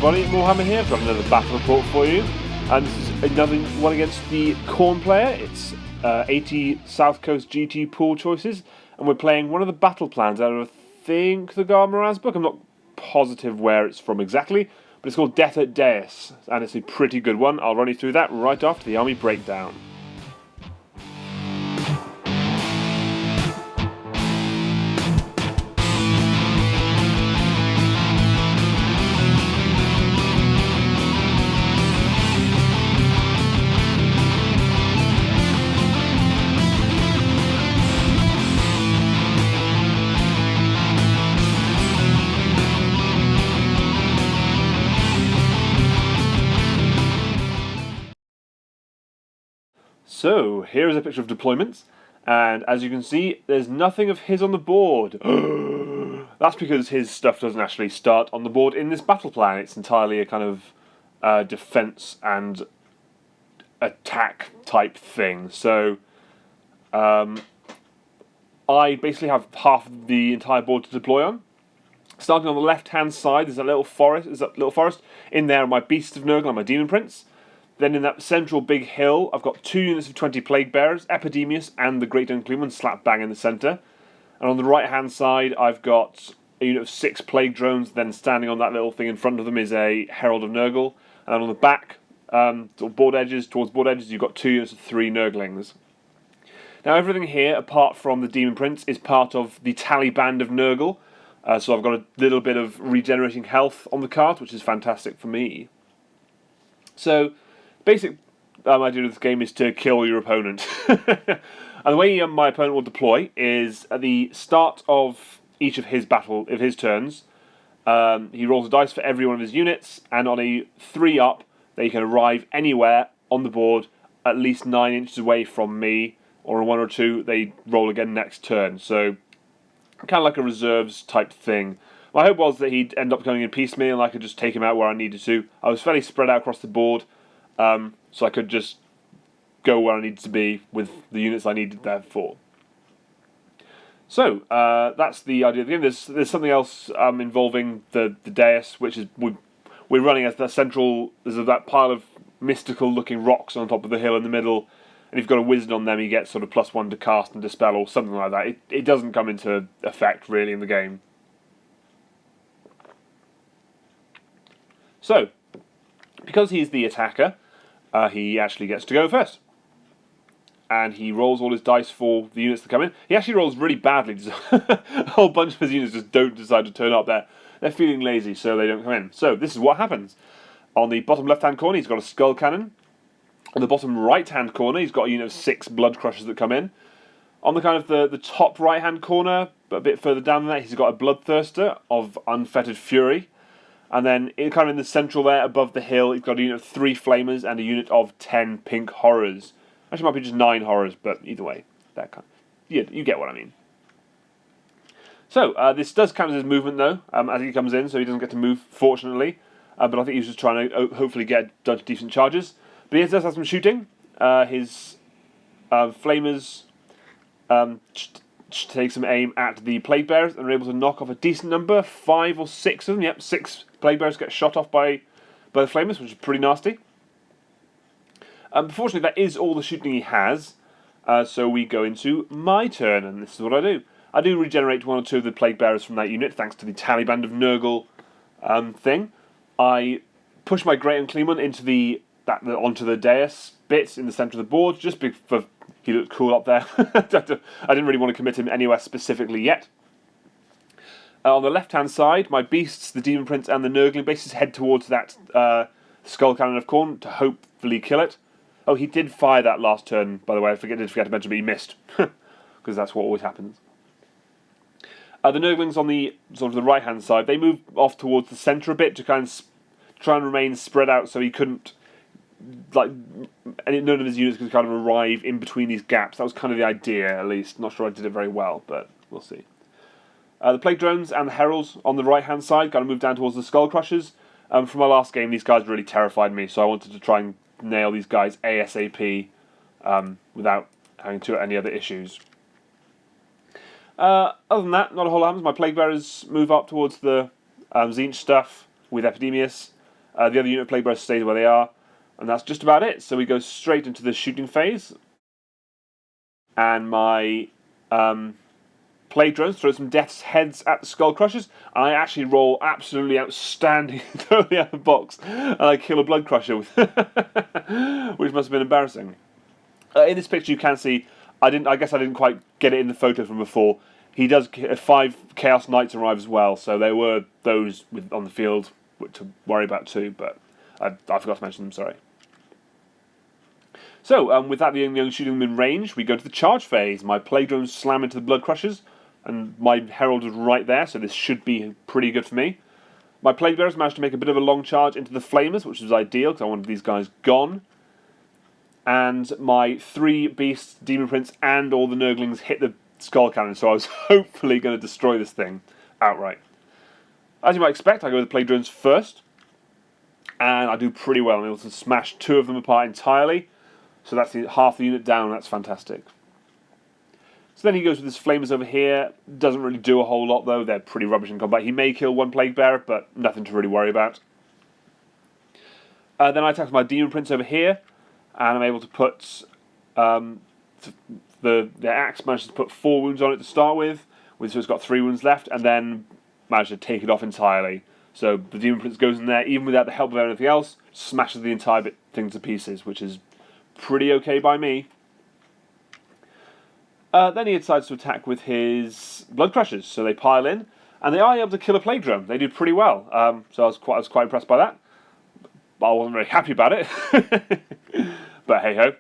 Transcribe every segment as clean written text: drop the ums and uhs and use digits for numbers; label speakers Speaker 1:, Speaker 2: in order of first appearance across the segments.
Speaker 1: everybody, Moarhammer here. I've got another battle report for you, and this is another one against the Khorne player. It's 80 South Coast GT pool choices, and we're playing one of the battle plans out of, I think, the Garmaraz book. I'm not positive where it's from exactly, but it's called Death at Dais, and it's a pretty good one. I'll run you through that right after the army breakdown. So, here is a picture of deployments, and as you can see, there's nothing of his on the board. That's because his stuff doesn't actually start on the board in this battle plan. It's entirely a kind of defense and attack type thing. So, I basically have half of the entire board to deploy on. Starting on the left-hand side, there's a little forest. In there are my Beasts of Nurgle and my Demon Prince. Then in that central big hill, I've got 2 units of 20 Plague Bearers, Epidemius and the Great Unclean One slap bang in the centre. And on the right-hand side, I've got a unit of 6 Plague Drones, then standing on that little thing in front of them is a Herald of Nurgle. And then on the back, towards board edges, you've got 2 units of 3 Nurglings. Now everything here, apart from the Demon Prince, is part of the Tally Band of Nurgle. So I've got a little bit of regenerating health on the card, which is fantastic for me. So, basic idea of this game is to kill your opponent. And the way my opponent will deploy is at the start of each of his turns, he rolls a dice for every one of his units, and on a 3-up, they can arrive anywhere on the board at least 9 inches away from me, or a 1 or 2, they roll again next turn. So, kind of like a reserves type thing. My hope was that he'd end up going in piecemeal and I could just take him out where I needed to. I was fairly spread out across the board, so I could just go where I needed to be with the units I needed there for. So, that's the idea of the game. There's something else involving the Dais, which is we're running as the central. There's that pile of mystical looking rocks on top of the hill in the middle, and if you've got a wizard on them, you get sort of +1 to cast and dispel or something like that. It doesn't come into effect really in the game. So, because he's the attacker, he actually gets to go first. And he rolls all his dice for the units that come in. He actually rolls really badly. A whole bunch of his units just don't decide to turn up there. They're feeling lazy, so they don't come in. So this is what happens. On the bottom left-hand corner, he's got a skull cannon. On the bottom right-hand corner, he's got a unit of 6 blood crushers that come in. On the kind of the top right-hand corner, but a bit further down than that, he's got a bloodthirster of unfettered fury. And then, kind of in the central there, above the hill, he's got a unit of 3 flamers and a unit of 10 pink horrors. Actually, it might be just 9 horrors, but either way, that kind. You get what I mean. So this does count as his movement though, as he comes in, so he doesn't get to move, fortunately. But I think he's just trying to hopefully get done to decent charges. But he does have some shooting. His flamers take some aim at the Plague Bearers and are able to knock off a decent number, 5 or 6 of them. Yep, 6 Plague Bearers get shot off by the flamers, which is pretty nasty. Unfortunately, that is all the shooting he has, so we go into my turn, and this is what I do. I do regenerate 1 or 2 of the Plague Bearers from that unit, thanks to the Tally Band of Nurgle thing. I push my Great Unclean One onto the Dais bits in the centre of the board, just for he looked cool up there. I didn't really want to commit him anywhere specifically yet. On the left-hand side, my Beasts, the Demon Prince, and the Nurgling bases head towards that Skull Cannon of Khorne to hopefully kill it. Oh, he did fire that last turn, by the way. I did forget to mention, but he missed. Because that's what always happens. The Nurglings on the sort of the right-hand side, they move off towards the centre a bit to kind of try and remain spread out so he couldn't, none of his units could kind of arrive in between these gaps. That was kind of the idea, at least. Not sure I did it very well, but we'll see. The Plague Drones and the Heralds on the right-hand side kind of move down towards the Skull Crushers. From my last game, these guys really terrified me, so I wanted to try and nail these guys ASAP without having any other issues. Other than that, not a whole lot happens. My Plague Bearers move up towards the Tzeentch stuff with Epidemius. The other unit plague bearers stay where they are, and that's just about it. So we go straight into the shooting phase, and my plague drones throw some death's heads at the skull crushers, and I actually roll absolutely outstanding, totally out of the box, and I kill a blood crusher, with which must have been embarrassing. In this picture, you can see I guess I didn't quite get it in the photo from before. He does 5 Chaos Knights arrive as well, so there were those on the field to worry about too. But I forgot to mention them. Sorry. So, with that being the only shooting them in range, we go to the charge phase. My plague drones slam into the blood crushers, and my herald is right there, so this should be pretty good for me. My plague bearers managed to make a bit of a long charge into the flamers, which was ideal because I wanted these guys gone. And my 3 beasts, demon prince, and all the Nurglings hit the skull cannon, so I was hopefully going to destroy this thing outright. As you might expect, I go with the plague drones first, and I do pretty well. I'm able to smash 2 of them apart entirely. So that's half the unit down, that's fantastic. So then he goes with his flamers over here. Doesn't really do a whole lot though, they're pretty rubbish in combat. He may kill 1 plague bearer, but nothing to really worry about. Then I attack my demon prince over here, and I'm able to put... the axe manages to put 4 wounds on it to start with, so it's got 3 wounds left, and then managed to take it off entirely. So the demon prince goes in there, even without the help of anything else, smashes the entire thing to pieces, which is pretty okay by me. Then he decides to attack with his blood crushers, so they pile in, and they are able to kill a plague drone. They do pretty well, so I was quite impressed by that. But I wasn't very happy about it, but hey ho.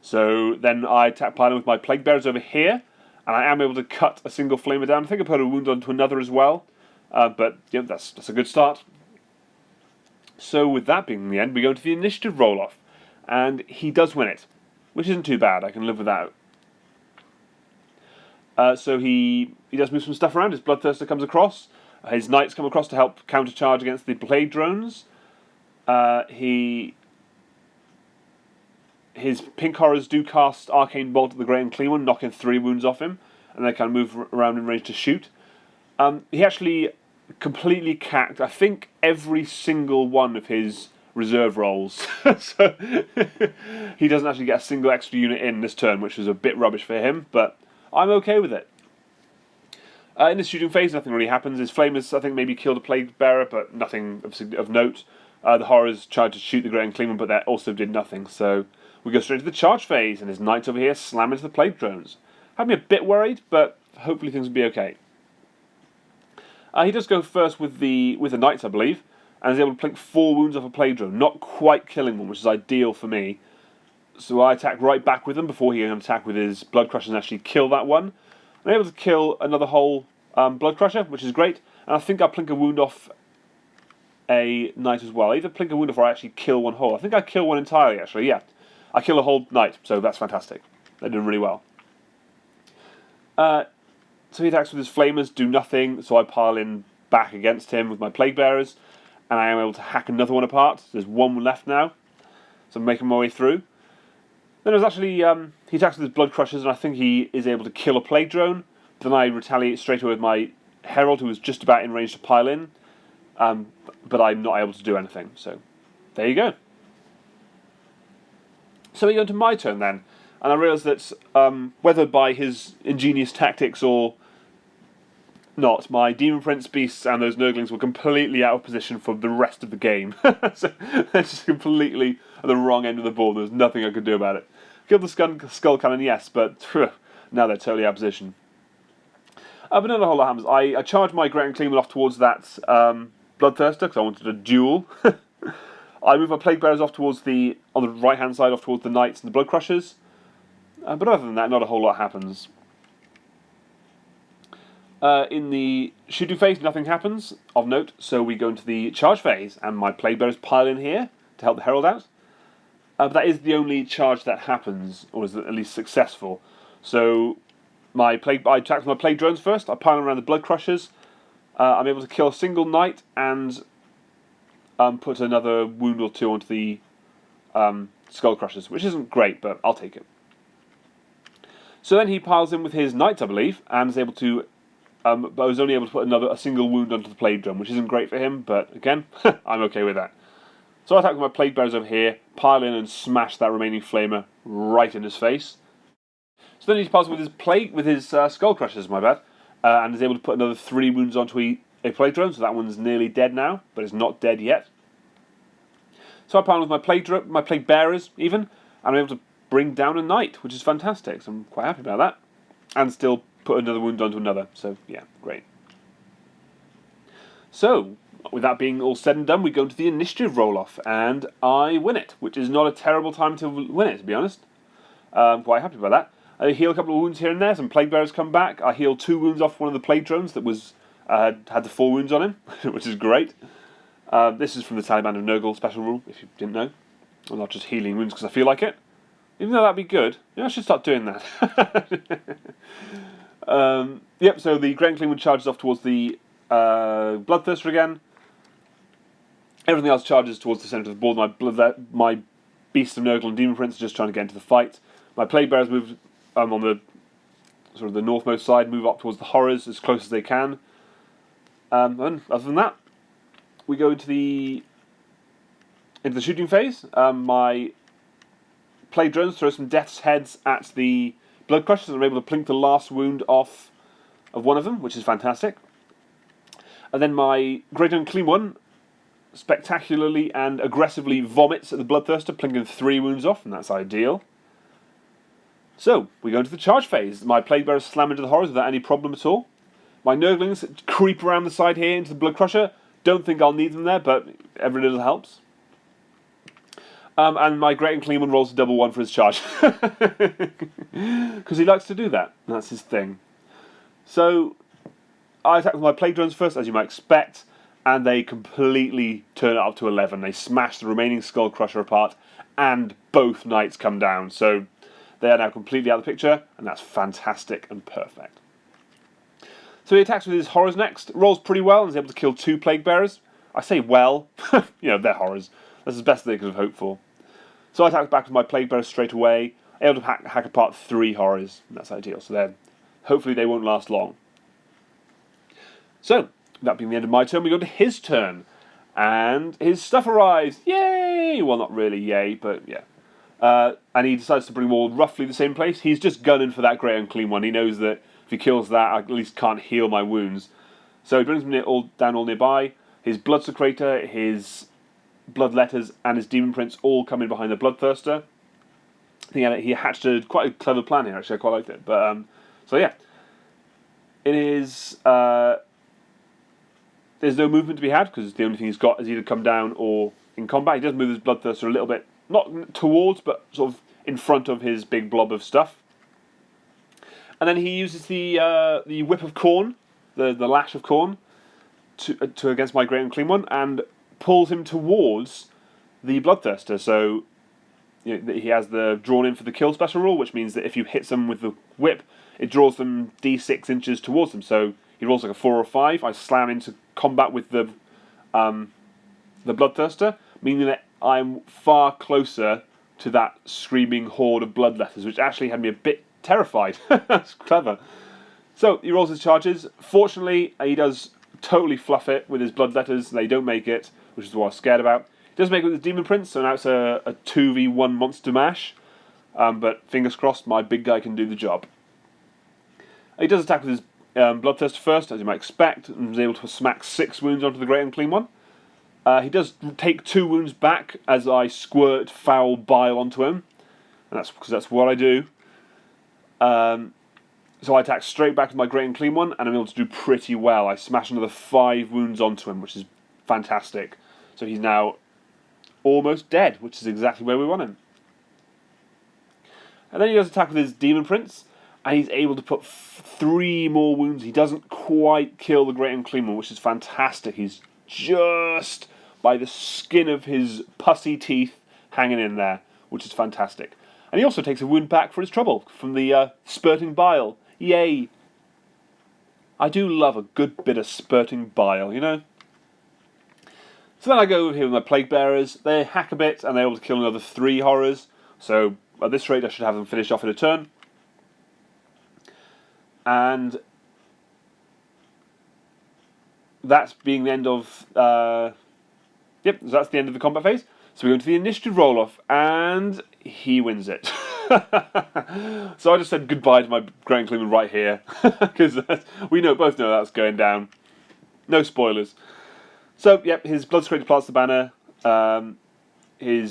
Speaker 1: So then I attack piling with my plague bearers over here, and I am able to cut a single flamer down. I think I put a wound onto another as well, but yeah, that's a good start. So with that being the end, we go into the initiative roll-off. And he does win it, which isn't too bad. I can live with that. So he does move some stuff around. His Bloodthirster comes across. His Knights come across to help countercharge against the Plague Drones. His Pink Horrors do cast Arcane Bolt at the Great and Clean One, knocking 3 wounds off him, and they kind of move around in range to shoot. He actually completely cacked, I think, every single one of his reserve rolls. So he doesn't actually get a single extra unit in this turn, which was a bit rubbish for him, but I'm okay with it. In this shooting phase, nothing really happens. His flamers, I think, maybe killed a plague bearer, but nothing of note. The horrors tried to shoot the Great and Clean One, but that also did nothing. So we go straight to the charge phase, and his knights over here slam into the plague drones. Had me a bit worried, but hopefully things will be okay. He does go first with the knights, I believe, and is able to plink 4 wounds off a plague drone, not quite killing one, which is ideal for me. So I attack right back with him before he can attack with his blood crusher and actually kill that one. I'm able to kill another whole blood crusher, which is great, and I think I plink a wound off a knight as well. I either plink a wound off or I actually kill one whole. I think I kill one entirely, actually, yeah. I kill a whole knight, so that's fantastic. They're doing really well. So he attacks with his flamers, do nothing, so I pile in back against him with my plague bearers, and I am able to hack another one apart. There's 1 left now, so I'm making my way through. Then there's actually, he attacks with his blood crushers, and I think he is able to kill a plague drone. Then I retaliate straight away with my herald, who was just about in range to pile in, but I'm not able to do anything, so there you go. So we go into my turn then, and I realise that whether by his ingenious tactics or not, my Demon Prince beasts and those Nurglings were completely out of position for the rest of the game. So they're just completely at the wrong end of the board. There's nothing I could do about it. Killed the skull cannon, yes, but now they're totally out of position. But not a whole lot happens. I charged my Great and Clean One off towards that Bloodthirster because I wanted a duel. I move my Plague Bearers off towards on the right hand side, off towards the Knights and the Blood Crushers. But other than that, not a whole lot happens. In the shooting phase, nothing happens of note, so we go into the charge phase, and my Plague Bearers pile in here to help the Herald out. But that is the only charge that happens, or is at least successful. So I attack with my Plague Drones first, I pile around the Blood Crushers, I'm able to kill a single Knight and put another wound or 2 onto the Skull Crushers, which isn't great, but I'll take it. So then he piles in with his Knights, I believe, and is able to but I was only able to put a single wound onto the Plague Drum, which isn't great for him, but again, I'm okay with that. So I attack with my Plague Bearers over here, pile in and smash that remaining Flamer right in his face. So then he passes with his Skull Crushers, my bad, and is able to put another 3 wounds onto a Plague Drone, so that one's nearly dead now, but it's not dead yet. So I pile with my Plague Bearers even, and I'm able to bring down a Knight, which is fantastic, so I'm quite happy about that. And still put another wound onto another, so yeah, great. So, with that being all said and done, we go into the initiative roll-off, and I win it, which is not a terrible time to win it, to be honest. I'm quite happy about that. I heal a couple of wounds here and there, some Plague Bearers come back. I heal 2 wounds off one of the Plague Drones that was had the 4 wounds on him, which is great. This is from the Taliban of Nurgle special rule, if you didn't know. I'm not just healing wounds because I feel like it. Even though that'd be good. Yeah, I should start doing that. Yep, so the Great Unclean One charges off towards the Bloodthirster again. Everything else charges towards the centre of the board. My Beasts of Nurgle and Demon Prince are just trying to get into the fight. My Plague Bearers move on the sort of the northmost side, move up towards the Horrors as close as they can. And other than that, we go into the shooting phase. My Plague Drones throw some Death's Heads at the Blood Crushers and are able to plink the last wound off of one of them, which is fantastic. And then my Great Unclean One spectacularly and aggressively vomits at the Bloodthirster, plinking 3 wounds off, and that's ideal. So, we go into the charge phase. My Plague Bearers slam into the Horrors without any problem at all. My Nurglings creep around the side here into the Blood Crusher. Don't think I'll need them there, but every little helps. And my Great Unclean One rolls a double 1 for his charge. Because he likes to do that. That's his thing. So, I attack with my Plague Drones first, as you might expect, and they completely turn it up to 11. They smash the remaining Skull Crusher apart, and both Knights come down. So, they are now completely out of the picture, and that's fantastic and perfect. So he attacks with his Horrors next, rolls pretty well, and is able to kill 2 Plague Bearers. I say well, they're Horrors. That's the best they could have hoped for. So I attack back with my Plague Bearers straight away, able to hack apart 3 Horrors, and that's ideal. So then, hopefully they won't last long. So, that being the end of my turn, we go to his turn. And his stuff arrives. Yay! Well, not really yay, but yeah. And he decides to bring them all roughly the same place. He's just gunning for that Great Unclean One. He knows that if he kills that, I at least can't heal my wounds. So he brings them all nearby. His Bloodsecrator, his Bloodletters, and his Demon Prince all come in behind the Bloodthirster. I think he hatched quite a clever plan here, actually. I quite liked it. But so yeah. It is... there's no movement to be had, because the only thing he's got is either come down or in combat. He does move his Bloodthirster a little bit, not towards, but sort of in front of his big blob of stuff. And then he uses the Whip of Khorne, the Lash of Khorne, to against my Great Unclean One, and pulls him towards the Bloodthirster. So he has the drawn in for the kill special rule, which means that if you hit someone with the whip, it draws them d6 inches towards them. So he rolls like a 4 or 5. I slam into combat with the Bloodthirster, meaning that I'm far closer to that screaming horde of Bloodletters, which actually had me a bit terrified. That's clever. So he rolls his charges. Fortunately, he does totally fluff it with his Bloodletters. They don't make it, which is what I was scared about. He does make it with his Demon Prince, so now it's a 2v1 monster mash. But fingers crossed, my big guy can do the job. He does attack with his Bloodthirster first, as you might expect, and is able to smack 6 wounds onto the Great Unclean One. He does take 2 wounds back as I squirt foul bile onto him, and that's because that's what I do. So I attack straight back with my Great Unclean One, and I'm able to do pretty well. I smash another 5 wounds onto him, which is fantastic. So he's now almost dead, which is exactly where we want him. And then he does attack with his Demon Prince, and he's able to put 3 more wounds. He doesn't quite kill the Great Unclean One, which is fantastic. He's just by the skin of his pussy teeth hanging in there, which is fantastic. And he also takes a wound back for his trouble from the spurting bile. Yay! I do love a good bit of spurting bile, you know? So then I go over here with my Plague Bearers. They hack a bit, and they're able to kill another 3 Horrors. So at this rate, I should have them finished off in a turn. And that's being the end of Yep, so that's the end of the combat phase. So we go into the initiative roll-off, and he wins it. So I just said goodbye to my Grand Claimant right here, because we both know that's going down. No spoilers. So, yep, his Bloodscraper plants the banner. He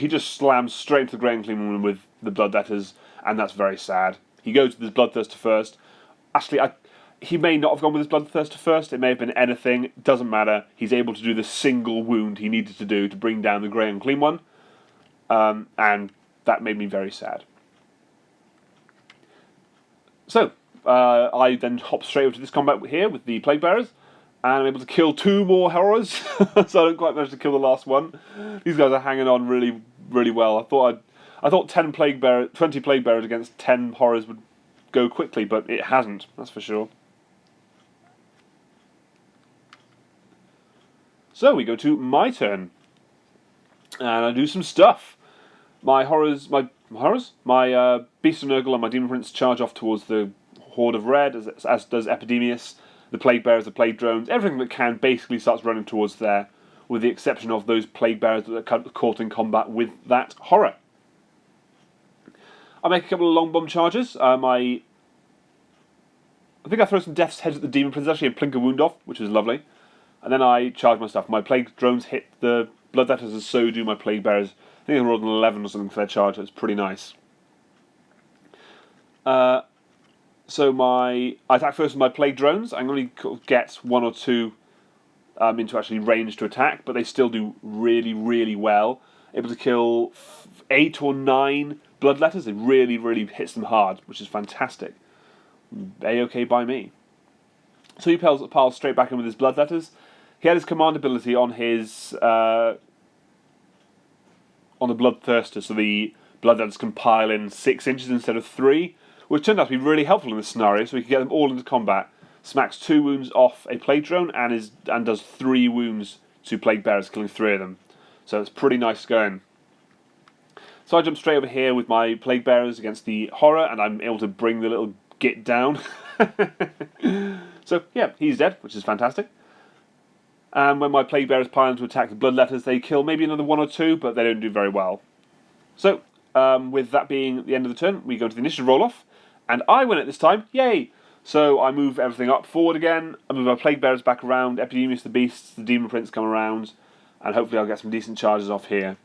Speaker 1: just slams straight into the Grand Claimant with the Bloodletters, and that's very sad. He goes with his Bloodthirster first. Actually, he may not have gone with his Bloodthirster first. It may have been anything. It doesn't matter. He's able to do the single wound he needed to do to bring down the Grey Unclean One. And that made me very sad. So, I then hop straight over to this combat here with the Plague Bearers. And I'm able to kill 2 more horrors. So I don't quite manage to kill the last one. These guys are hanging on really, really well. I thought 20 Plague Bearers against 10 horrors would go quickly, but it hasn't, that's for sure. So we go to my turn, and I do some stuff. My Beast of Nurgle and my Demon Prince charge off towards the Horde of Red, as does Epidemius. The Plague Bearers, the Plague Drones, everything that can basically starts running towards there, with the exception of those Plague Bearers that are caught in combat with that horror. I make a couple of long bomb charges. I think I throw some Death's Heads at the Demon Prince, actually, and plink a wound off, which was lovely. And then I charge my stuff. My Plague Drones hit the Bloodletters, and so do my Plague Bearers. I think I rolled an 11 or something for their charge. It was pretty nice. So I attack first with my Plague Drones. I can only get 1 or 2 into actually range to attack, but they still do really, really well. Able to kill 8 or 9 Bloodletters. It really, really hits them hard, which is fantastic. A-okay by me. So he piles straight back in with his Bloodletters. He had his command ability on his on the Bloodthirster, so the Bloodletters can pile in 6 inches instead of 3, which turned out to be really helpful in this scenario. So we can get them all into combat. Smacks 2 wounds off a Plague Drone and does 3 wounds to Plague Bearers, killing 3 of them. So it's pretty nice going. So I jump straight over here with my Plague Bearers against the Horror, and I'm able to bring the little git down. So, yeah, he's dead, which is fantastic. And when my Plague Bearers pile in to attack the Bloodletters, they kill maybe another 1 or 2, but they don't do very well. So, with that being the end of the turn, we go to the initiative roll-off, and I win it this time. Yay! So I move everything up forward again, I move my Plague Bearers back around, Epidemius the Beasts, the Demon Prince come around, and hopefully I'll get some decent charges off here.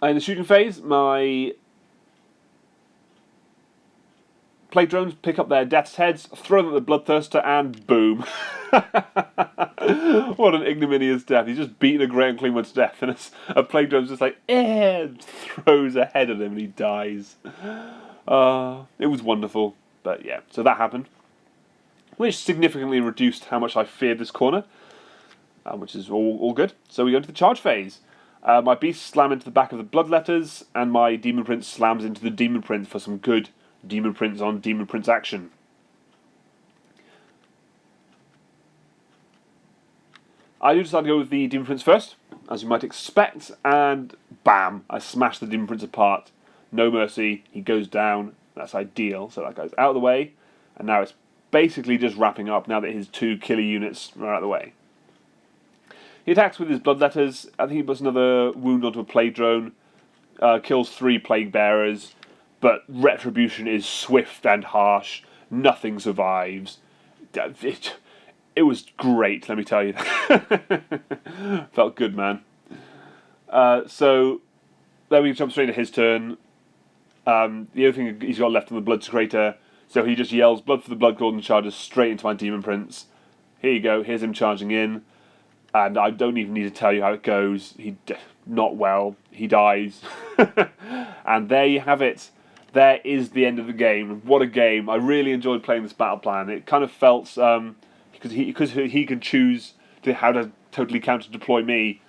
Speaker 1: In the shooting phase, my Plague Drones pick up their Death's Heads, throw them at the Bloodthirster, and boom. What an ignominious death. He's just beaten a Grey Unclean One's death, and a Plague Drone's just like, throws a head at him, and he dies. It was wonderful, but yeah, so that happened. Which significantly reduced how much I feared this corner, which is all good. So we go into the charge phase. My Beasts slam into the back of the Bloodletters, and my Demon Prince slams into the Demon Prince for some good Demon Prince on Demon Prince action. I do decide to go with the Demon Prince first, as you might expect, and bam, I smash the Demon Prince apart. No mercy, he goes down. That's ideal, so that guy's out of the way, and now it's basically just wrapping up now that his 2 killer units are out of the way. He attacks with his Bloodletters. I think he puts another wound onto a Plague Drone, kills 3 Plague Bearers, but retribution is swift and harsh. Nothing survives. It was great, let me tell you. Felt good, man. So then we jump straight to his turn. The other thing he's got left on the Bloodscraper, so he just yells "Blood for the Blood Lord" and charges straight into my Demon Prince. Here you go. Here's him charging in, and I don't even need to tell you how it goes. Not well. He dies, and there you have it. There is the end of the game. What a game! I really enjoyed playing this battle plan. It kind of felt because he could choose how to totally counter deploy me.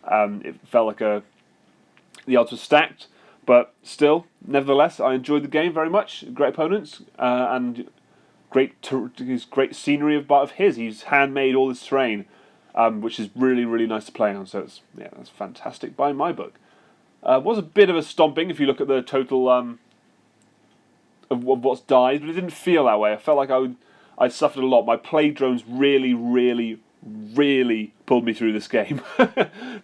Speaker 1: It felt like the odds were stacked, but still, nevertheless, I enjoyed the game very much. Great opponents and great scenery of his. He's handmade all this terrain, which is really, really nice to play on. So that's fantastic by my book. It was a bit of a stomping if you look at the total of what's died, but it didn't feel that way. I felt like I suffered a lot. My Plague Drones really, really, really pulled me through this game,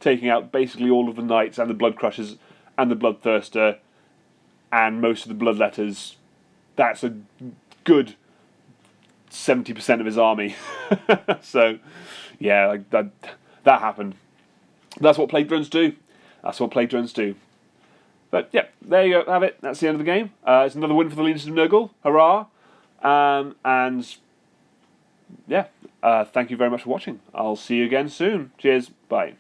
Speaker 1: taking out basically all of the Knights and the Blood Crushers and the Bloodthirster and most of the Bloodletters. That's a good 70% of his army. So, yeah, that happened. That's what Plague Drones do. That's what Plague Drones do. But yeah, there you go, have it. That's the end of the game. It's another win for the Legions of Nurgle. Hurrah! And yeah, thank you very much for watching. I'll see you again soon. Cheers. Bye.